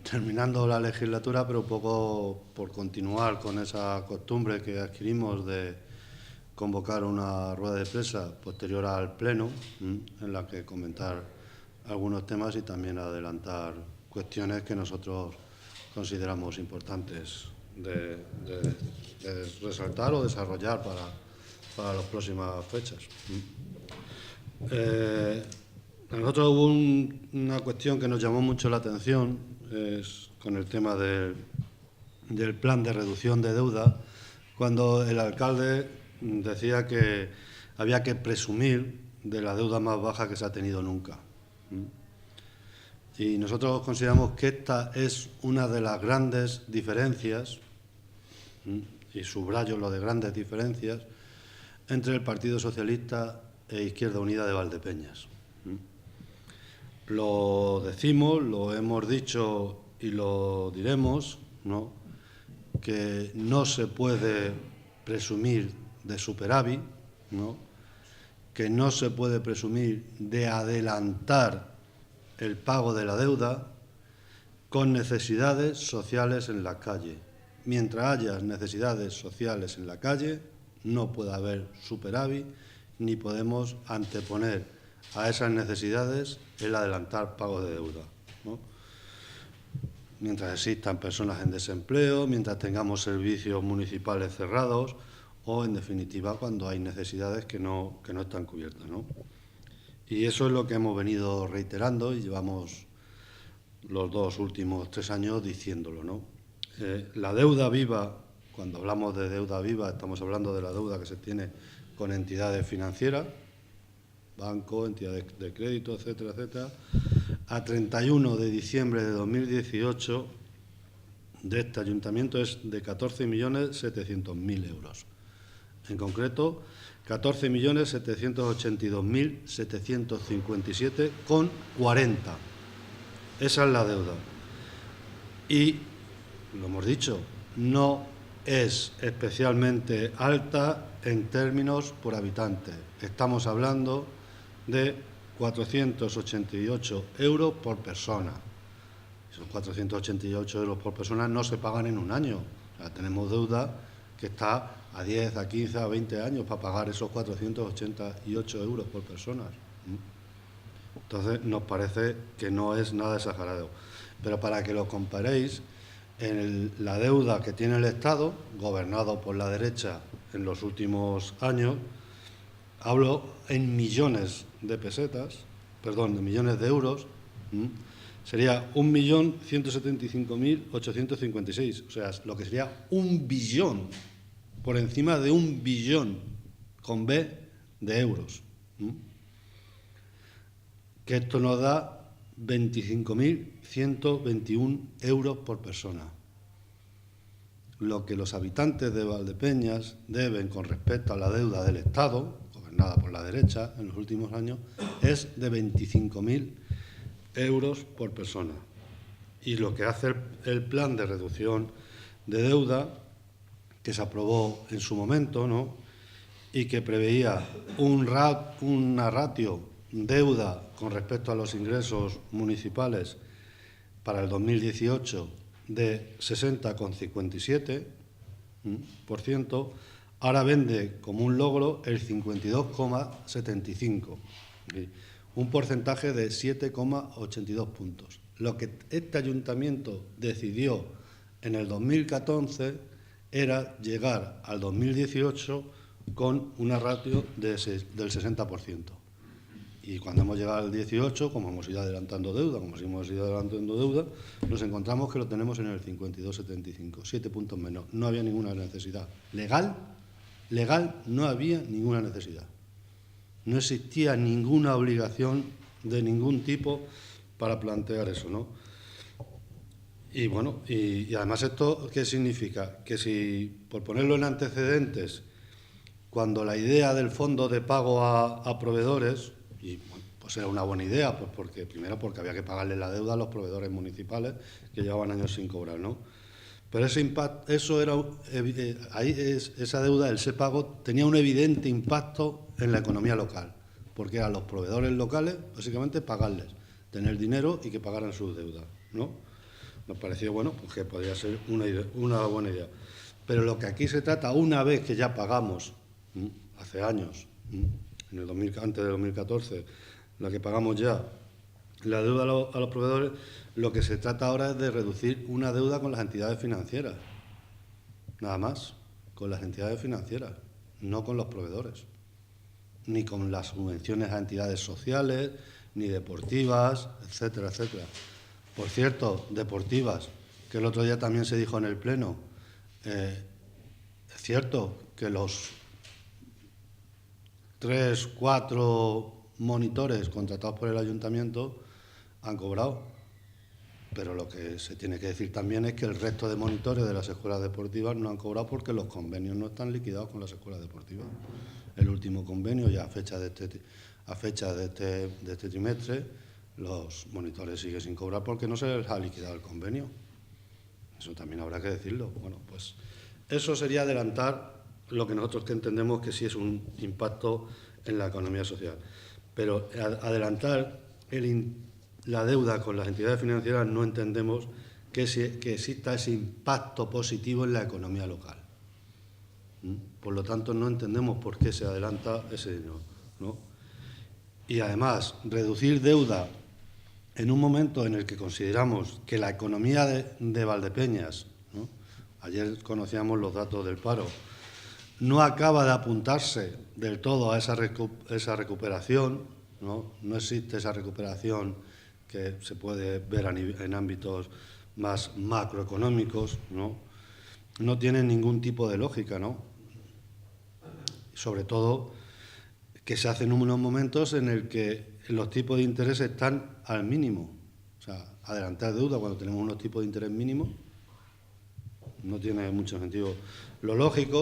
terminando la legislatura, pero un poco por continuar con esa costumbre que adquirimos de convocar una rueda de prensa posterior al Pleno, en la que comentar algunos temas y también adelantar cuestiones que nosotros consideramos importantes de resaltar o desarrollar para las próximas fechas. A nosotros hubo una cuestión que nos llamó mucho la atención, es con el tema del plan de reducción de deuda, cuando el alcalde decía que había que presumir de la deuda más baja que se ha tenido nunca. Y nosotros consideramos que esta es una de las grandes diferencias, y subrayo lo de grandes diferencias, entre el Partido Socialista e Izquierda Unida de Valdepeñas. Lo decimos, lo hemos dicho y lo diremos, ¿no?, que no se puede presumir de superávit, ¿no?, que no se puede presumir de adelantar el pago de la deuda con necesidades sociales en la calle. Mientras haya necesidades sociales en la calle, no puede haber superávit, ni podemos anteponer a esas necesidades el adelantar pago de deuda, ¿no? Mientras existan personas en desempleo, mientras tengamos servicios municipales cerrados o, en definitiva, cuando hay necesidades que no están cubiertas, ¿no? Y eso es lo que hemos venido reiterando y llevamos los 2 últimos 3 años diciéndolo, ¿no? La deuda viva, cuando hablamos de deuda viva, estamos hablando de la deuda que se tiene con entidades financieras, bancos, entidades de crédito, etcétera, etcétera. A 31 de diciembre de 2018 de este ayuntamiento es de 14.700.000 euros. En concreto, 14.782.757,40. Esa es la deuda. Y, lo hemos dicho, no es especialmente alta en términos por habitante. Estamos hablando de 488 euros por persona. Esos 488 euros por persona no se pagan en un año. O sea, tenemos deuda que está a 10, a 15, a 20 años para pagar esos 488 euros por persona. Entonces, nos parece que no es nada exagerado. Pero para que lo comparéis, la deuda que tiene el Estado, gobernado por la derecha en los últimos años, hablo en millones de pesetas, perdón, de millones de euros, sería 1.175.856, o sea, lo que sería 1 billón, por encima de 1 billón con B de euros. Que esto nos da 25.121 euros por persona. Lo que los habitantes de Valdepeñas deben con respecto a la deuda del Estado, gobernada por la derecha en los últimos años, es de 25.000 euros por persona. Y lo que hace el plan de reducción de deuda, que se aprobó en su momento, ¿no?, y que preveía una ratio deuda con respecto a los ingresos municipales para el 2018 de 60,57%, ahora vende como un logro el 52,75%, un porcentaje de 7,82 puntos. Lo que este ayuntamiento decidió en el 2014 era llegar al 2018 con una ratio del 60%. Y cuando hemos llegado al 18, como hemos ido adelantando deuda, nos encontramos que lo tenemos en el 52,75, 7 puntos menos. No había ninguna necesidad. Legal, no había ninguna necesidad. No existía ninguna obligación de ningún tipo para plantear eso, ¿no? Y bueno, y además esto, ¿qué significa? Que si, por ponerlo en antecedentes, cuando la idea del fondo de pago a proveedores, y bueno, pues era una buena idea, pues porque había que pagarle la deuda a los proveedores municipales que llevaban años sin cobrar, ¿no? Pero esa deuda, ese pago, tenía un evidente impacto en la economía local, porque eran los proveedores locales, básicamente, pagarles, tener dinero y que pagaran sus deudas, ¿no? Nos pareció, bueno, pues que podría ser una buena idea. Pero lo que aquí se trata, una vez que ya pagamos, hace años, en el 2000, antes de 2014, la que pagamos ya, la deuda a los proveedores, lo que se trata ahora es de reducir una deuda con las entidades financieras. Nada más, con las entidades financieras, no con los proveedores, ni con las subvenciones a entidades sociales, ni deportivas, etcétera, etcétera. Por cierto, deportivas, que el otro día también se dijo en el Pleno, es cierto que los 3, 4 monitores contratados por el Ayuntamiento han cobrado, pero lo que se tiene que decir también es que el resto de monitores de las escuelas deportivas no han cobrado porque los convenios no están liquidados con las escuelas deportivas. El último convenio, ya a fecha de este trimestre, los monitores siguen sin cobrar porque no se les ha liquidado el convenio. Eso también habrá que decirlo. Bueno, pues eso sería adelantar lo que nosotros que entendemos que sí es un impacto en la economía social. Pero adelantar la deuda con las entidades financieras no entendemos que exista ese impacto positivo en la economía local. Por lo tanto, no entendemos por qué se adelanta ese dinero, ¿no? Y además, reducir deuda en un momento en el que consideramos que la economía de Valdepeñas, ¿no? Ayer conocíamos los datos del paro, no acaba de apuntarse del todo a esa recuperación, ¿no? No existe esa recuperación que se puede ver en ámbitos más macroeconómicos, ¿no? No tiene ningún tipo de lógica, ¿no? Sobre todo que se hacen unos momentos en el que los tipos de interés están al mínimo. O sea, adelantar deuda cuando tenemos unos tipos de interés mínimos no tiene mucho sentido. Lo lógico